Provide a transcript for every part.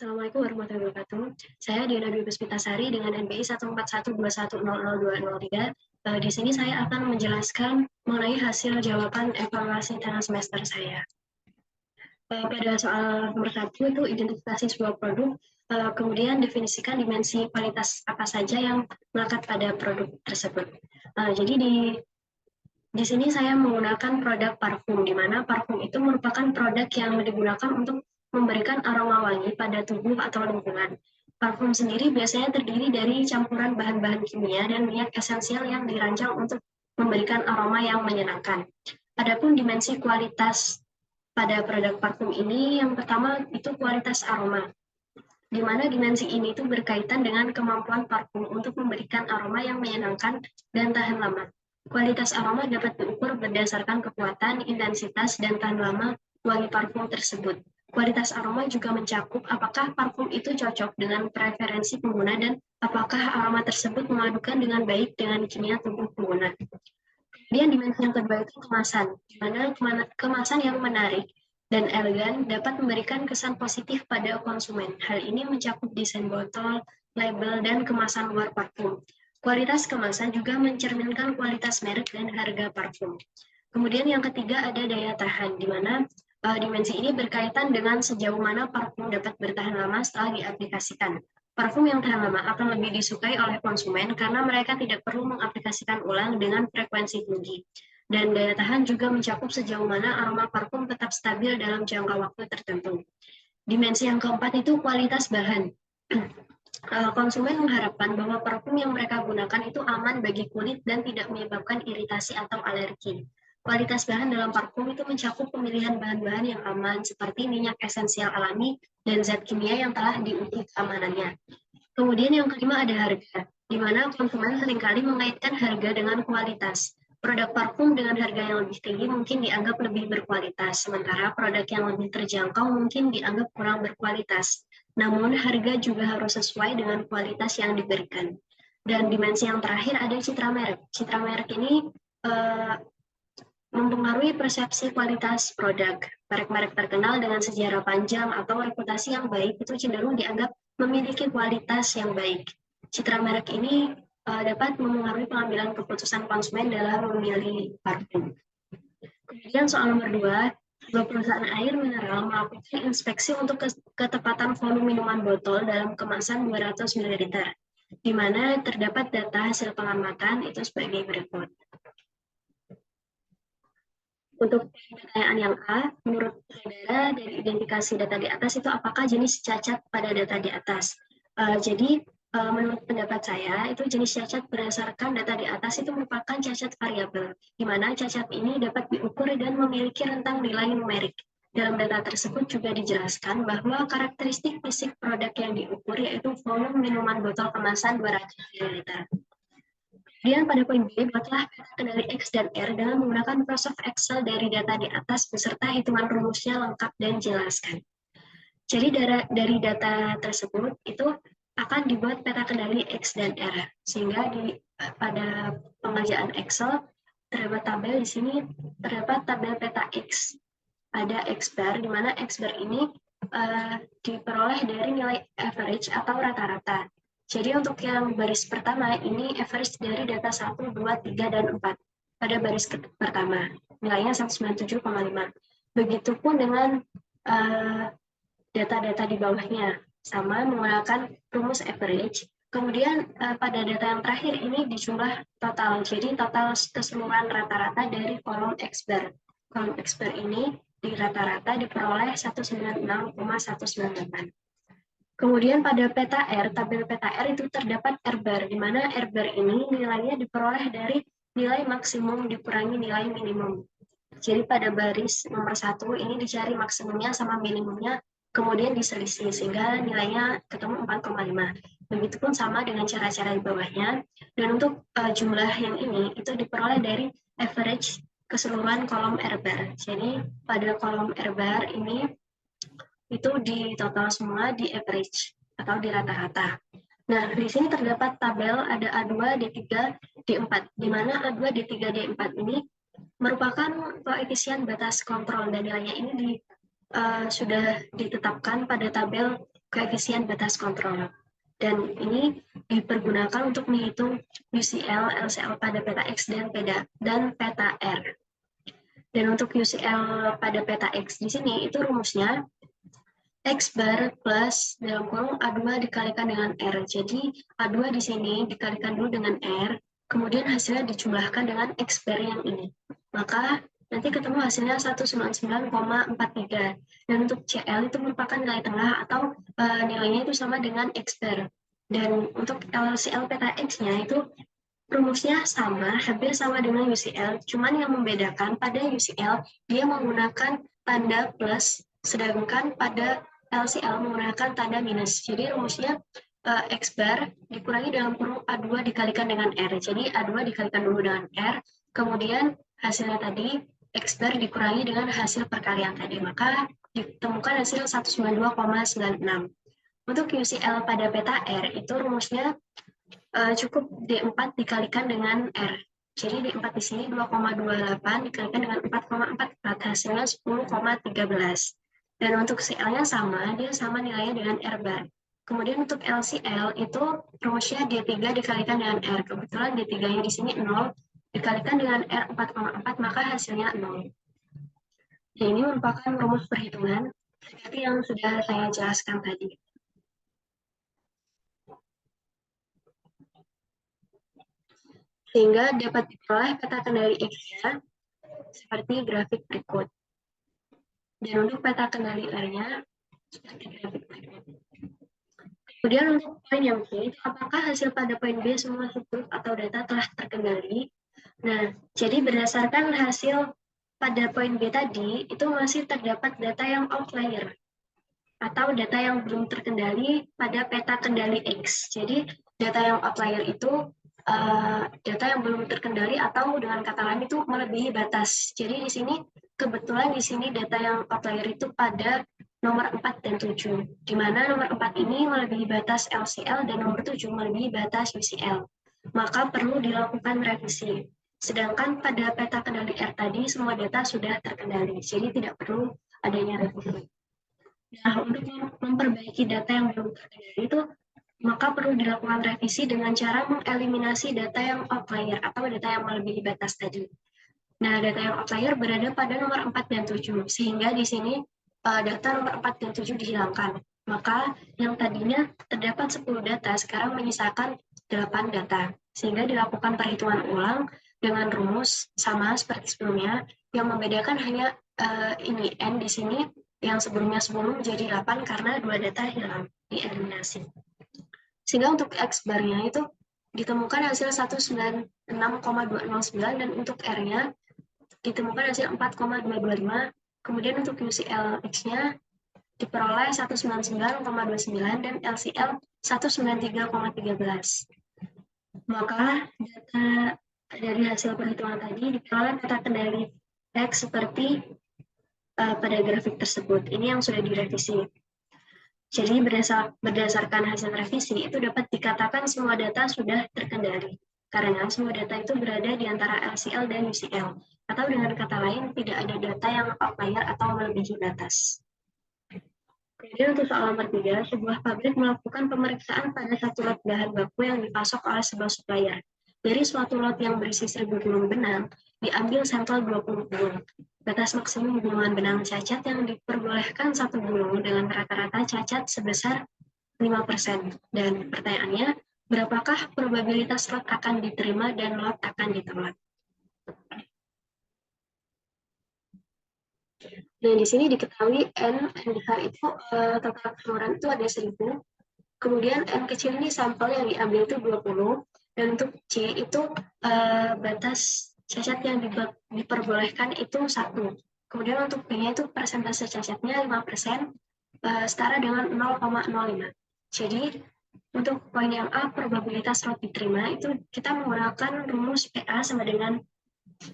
Assalamualaikum warahmatullahi wabarakatuh. Saya Diana Dwi Puspitasari dengan NPI 141210023. Di sini saya akan menjelaskan mengenai hasil jawaban evaluasi tengah semester saya. Pada soal nomor 1 itu identifikasi sebuah produk, kemudian definisikan dimensi kualitas apa saja yang melekat pada produk tersebut. Jadi di sini saya menggunakan produk parfum, di mana parfum itu merupakan produk yang digunakan untuk memberikan aroma wangi pada tubuh atau lingkungan. Parfum sendiri biasanya terdiri dari campuran bahan-bahan kimia dan minyak esensial yang dirancang untuk memberikan aroma yang menyenangkan. Adapun dimensi kualitas pada produk parfum ini, yang pertama itu kualitas aroma, di mana dimensi ini itu berkaitan dengan kemampuan parfum untuk memberikan aroma yang menyenangkan dan tahan lama. Kualitas aroma dapat diukur berdasarkan kekuatan, intensitas, dan tahan lama wangi parfum tersebut. Kualitas aroma juga mencakup apakah parfum itu cocok dengan preferensi pengguna dan apakah aroma tersebut memadukan dengan baik dengan kimia tubuh pengguna. Kemudian dimensi yang kedua itu kemasan, di mana kemasan yang menarik dan elegan dapat memberikan kesan positif pada konsumen. Hal ini mencakup desain botol, label, dan kemasan luar parfum. Kualitas kemasan juga mencerminkan kualitas merek dan harga parfum. Kemudian yang ketiga ada daya tahan, di mana dimensi ini berkaitan dengan sejauh mana parfum dapat bertahan lama setelah diaplikasikan. Parfum yang tahan lama akan lebih disukai oleh konsumen karena mereka tidak perlu mengaplikasikan ulang dengan frekuensi tinggi. Dan daya tahan juga mencakup sejauh mana aroma parfum tetap stabil dalam jangka waktu tertentu. Dimensi yang keempat itu kualitas bahan. Konsumen mengharapkan bahwa parfum yang mereka gunakan itu aman bagi kulit dan tidak menyebabkan iritasi atau alergi. Kualitas bahan dalam parfum itu mencakup pemilihan bahan-bahan yang aman seperti minyak esensial alami dan zat kimia yang telah diuji keamanannya. Kemudian yang kelima ada harga, di mana konsumen seringkali mengaitkan harga dengan kualitas. Produk parfum dengan harga yang lebih tinggi mungkin dianggap lebih berkualitas, sementara produk yang lebih terjangkau mungkin dianggap kurang berkualitas. Namun, harga juga harus sesuai dengan kualitas yang diberikan. Dan dimensi yang terakhir ada citra merek. Citra merek ini mempengaruhi persepsi kualitas produk. Merek-merek terkenal dengan sejarah panjang atau reputasi yang baik itu cenderung dianggap memiliki kualitas yang baik. Citra merek ini dapat memengaruhi pengambilan keputusan konsumen dalam memilih parfum. Kemudian soal nomor 2, sebuah perusahaan air mineral melakukan inspeksi untuk ketepatan volume minuman botol dalam kemasan 200 ml, di mana terdapat data hasil pengamatan itu sebagai berikut. Untuk pertanyaan yang A, menurut saudara dari identifikasi data di atas itu apakah jenis cacat pada data di atas? Jadi menurut pendapat saya itu jenis cacat berdasarkan data di atas itu merupakan cacat variabel, di mana cacat ini dapat diukur dan memiliki rentang nilai numerik. Dalam data tersebut juga dijelaskan bahwa karakteristik fisik produk yang diukur yaitu volume minuman botol kemasan 200 ml. Kemudian pada poin B, buatlah peta kendali X dan R dengan menggunakan Microsoft Excel dari data di atas beserta hitungan rumusnya lengkap dan jelaskan. Jadi dari data tersebut itu akan dibuat peta kendali X dan R, sehingga pada pengerjaan Excel terdapat tabel di sini, terdapat tabel peta X. Ada X bar, di mana X bar ini diperoleh dari nilai average atau rata-rata. Jadi untuk yang baris pertama, ini average dari data 1, 2, 3, dan 4. Pada baris pertama, nilainya 197,5. Begitupun dengan data-data di bawahnya, sama menggunakan rumus average. Kemudian pada data yang terakhir ini dijumlah total. Jadi total keseluruhan rata-rata dari kolom X bar. Kolom X bar ini di rata-rata diperoleh 196,198. Kemudian pada peta R, tabel peta R itu terdapat R bar, di mana R bar ini nilainya diperoleh dari nilai maksimum dikurangi nilai minimum. Jadi pada baris nomor 1 ini dicari maksimumnya sama minimumnya, kemudian diselisih sehingga nilainya ketemu 4,5. Begitupun sama dengan cara-cara di bawahnya. Dan untuk jumlah yang ini itu diperoleh dari average keseluruhan kolom R bar. Jadi pada kolom R bar ini itu di total semua di average atau di rata-rata. Nah, di sini terdapat tabel ada A2, D3, D4, di mana A2, D3, D4 ini merupakan koefisien batas kontrol dan nilainya ini sudah ditetapkan pada tabel koefisien batas kontrol. Dan ini dipergunakan untuk menghitung UCL, LCL pada peta X dan peta R. Dan untuk UCL pada peta X di sini itu rumusnya X bar plus dalam kurung A2 dikalikan dengan R. Jadi A2 di sini dikalikan dulu dengan R, kemudian hasilnya dijumlahkan dengan X bar yang ini. Maka nanti ketemu hasilnya 199,43. Dan untuk CL itu merupakan nilai tengah atau nilainya itu sama dengan X bar. Dan untuk LCL peta X-nya itu rumusnya sama, hampir sama dengan UCL, cuman yang membedakan pada UCL dia menggunakan tanda plus, sedangkan pada LCL menggunakan tanda minus. Jadi rumusnya X bar dikurangi dalam kurung A2 dikalikan dengan R. Jadi A2 dikalikan dulu dengan R, kemudian hasilnya tadi X bar dikurangi dengan hasil perkalian tadi, maka ditemukan hasil 192,96. Untuk UCL pada peta R itu rumusnya cukup D4 dikalikan dengan R. Jadi D4 di sini 2,28 dikalikan dengan 4,44, hasilnya 10,13. Dan untuk CL-nya sama, dia sama nilainya dengan R bar. Kemudian untuk LCL itu rumusnya D3 dikalikan dengan R. Kebetulan D3-nya di sini 0, dikalikan dengan R 4,4, maka hasilnya 0. Nah, ini merupakan rumus perhitungan seperti yang sudah saya jelaskan tadi. Sehingga dapat diperoleh peta kendali X-nya seperti grafik berikut. Dan untuk peta kendali R-nya seperti grafik berikut. Kemudian untuk poin yang B, apakah hasil pada poin B semua huruf atau data telah terkendali? Nah, jadi berdasarkan hasil pada poin B tadi, itu masih terdapat data yang outlier atau data yang belum terkendali pada peta kendali X. Jadi data yang outlier itu data yang belum terkendali atau dengan kata lain itu melebihi batas. Jadi di sini kebetulan di sini data yang outlier itu pada nomor 4 dan 7, di mana nomor 4 ini melebihi batas LCL dan nomor 7 melebihi batas UCL. Maka perlu dilakukan revisi. Sedangkan pada peta kendali R tadi semua data sudah terkendali, jadi tidak perlu adanya revisi. Nah, untuk memperbaiki data yang belum terkendali itu maka perlu dilakukan revisi dengan cara mengeliminasi data yang outlier atau data yang melebihi batas tadi. Nah, data yang outlier berada pada nomor 4 dan 7, sehingga di sini data nomor 4 dan 7 dihilangkan. Maka yang tadinya terdapat 10 data, sekarang menyisakan 8 data, sehingga dilakukan perhitungan ulang dengan rumus sama seperti sebelumnya, yang membedakan hanya ini N di sini, yang sebelumnya 10 menjadi 8 karena 2 data hilang, dieliminasi. Sehingga untuk X bar-nya itu ditemukan hasil 196,209 dan untuk R-nya ditemukan hasil 4,225. Kemudian untuk UCL X-nya diperoleh 199,29 dan LCL 193,13. Maka data dari hasil perhitungan tadi diperoleh peta kendali X seperti pada grafik tersebut. Ini yang sudah direvisi. Jadi berdasarkan hasil revisi itu dapat dikatakan semua data sudah terkendali karena semua data itu berada di antara LCL dan UCL, atau dengan kata lain tidak ada data yang outlier atau melebihi batas. Kemudian untuk soal nomor 3, sebuah pabrik melakukan pemeriksaan pada satu lot bahan baku yang dipasok oleh sebuah supplier. Dari suatu lot yang berisi 1000 gulung benang, diambil sampel 20 gulung. Batas maksimum gulungan benang cacat yang diperbolehkan satu gulung dengan rata-rata cacat sebesar 5%. Dan pertanyaannya, berapakah probabilitas lot akan diterima dan lot akan ditolak? Nah, di sini diketahui N besar itu total keseluruhan itu ada 1000. Kemudian N kecil ini sampel yang diambil itu 20. Dan untuk C itu batas cacat yang diperbolehkan itu 1. Kemudian untuk B-nya itu persentase cacatnya 5%, setara dengan 0,05. Jadi untuk poin yang A, probabilitas lot diterima, itu kita menggunakan rumus PA sama dengan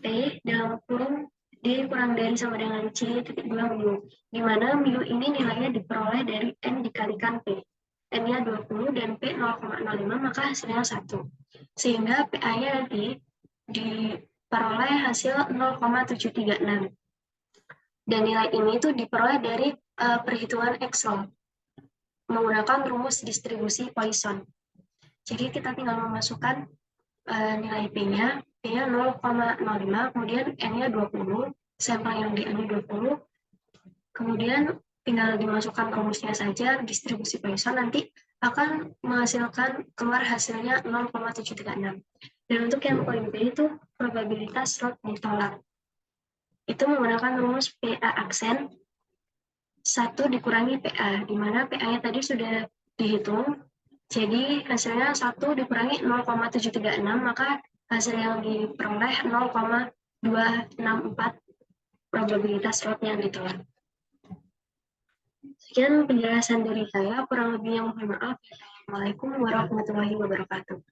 P dalam kurung D kurang dari sama dengan C titik 2 mu, di mana mu ini nilainya diperoleh dari N dikalikan P. N-nya 20 dan P 0,05, maka hasilnya 1. Sehingga PA-nya nanti diperoleh hasil 0,736. Dan nilai ini itu diperoleh dari perhitungan Excel. menggunakan rumus distribusi Poisson. Jadi kita tinggal memasukkan nilai P-nya 0,05, kemudian N-nya 20, sampel yang di N-nya 20, kemudian tinggal dimasukkan rumusnya saja, distribusi Poisson, nanti akan menghasilkan keluar hasilnya 0,736. Dan untuk yang poin B itu probabilitas slot ditolak. Itu menggunakan rumus PA aksen 1 dikurangi PA, di mana PA-nya tadi sudah dihitung, jadi hasilnya 1 dikurangi 0,736, maka hasil yang diperoleh 0,264 probabilitas slotnya yang ditolak. Sekian penjelasan dari saya, kurang lebihnya mohon maaf. Assalamualaikum warahmatullahi wabarakatuh.